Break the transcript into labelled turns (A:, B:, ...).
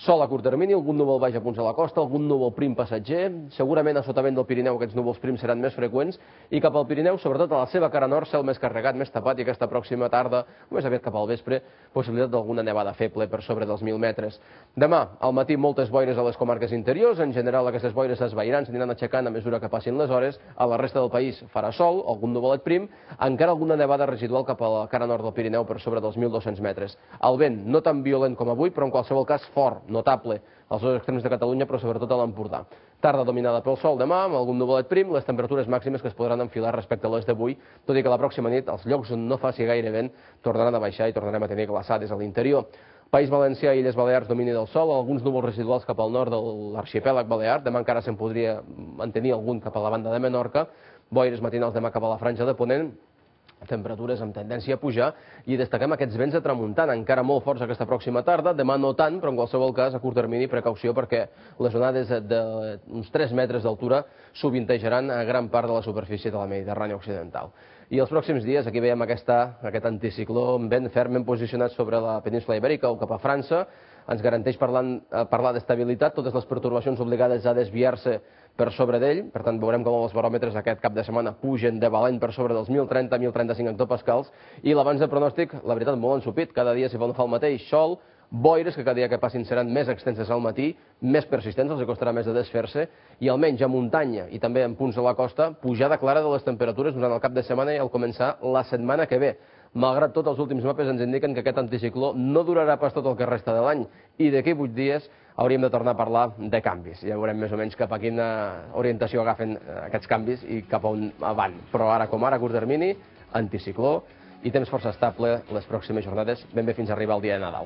A: Sol a curt termini, algun núvol baix a punts de la costa, algun núvol prim passatger, segurament a sotavent del Pirineu aquests núvols prims seran més freqüents, i cap al Pirineu, sobretot a la seva cara nord, cel més carregat, més tapat, i aquesta pròxima tarda, més aviat cap al vespre, possibilitat d'alguna nevada feble per sobre dels 1.000 metres. Demà, al matí, moltes boires a les comarques interiors, en general aquestes boires s'esvairan, s'aniran aixecant a mesura que passin les hores, a la resta del país farà sol, algun núvolet prim, encara alguna nevada residual cap a la cara nord del Pirineu per sobre dels 1.200 metres. El vent, no tan violent com avui, però en qualsevol cas fort, notable als dos extrems de Catalunya, però sobretot a l'Empordà. Tarda dominada pel sol demà, amb algun nuvolet prim, les temperatures màximes que es podran enfilar respecte a les d'avui, tot i que la pròxima nit, als llocs on no faci gaire vent, tornaran a baixar i tornarem a tenir glaçades a l'interior. País Valencià i Illes Balears, domini del sol, alguns núvols residuals cap al nord de l'arxipèlag balear, demà encara se'n podria mantenir algun cap a la banda de Menorca, boires matinals demà cap a la franja de Ponent, temperatures amb tendència a pujar, i destaquem aquests vents de tramuntana, encara molt forts aquesta pròxima tarda, demà no tant, però en qualsevol cas, a curt termini, precaució, perquè les onades d'uns 3 metres d'altura sovintejaran a gran part de la superfície de la Mediterrània occidental. I els pròxims dies, aquí veiem aquest anticicló amb vent fermament posicionat sobre la península Ibèrica o cap a França, ens garanteix parlar d'estabilitat, totes les pertorbacions obligades a desviar-se per sobre d'ell, per tant veurem com els baròmetres aquest cap de setmana pugen de valent per sobre dels 1.030-1.035 hectopascals, i l'abans de pronòstic, la veritat, molt ensupit, cada dia si fa el mateix, sol, boires que cada dia que passin seran més extenses al matí, més persistents, els costarà més de desfer-se, i almenys a muntanya i també en punts de la costa, pujada clara de les temperatures durant el cap de setmana i al començar la setmana que ve. Malgrat tot, els últims mapes ens indiquen que aquest anticicló no durarà pas tot el que resta de l'any, i d'aquí 8 dies hauríem de tornar a parlar de canvis. Ja veurem més o menys cap a quina orientació agafen aquests canvis i cap a on van. Però ara com ara, a curt termini, anticicló i temps força estable les pròximes jornades, ben bé fins a arribar al dia de Nadal.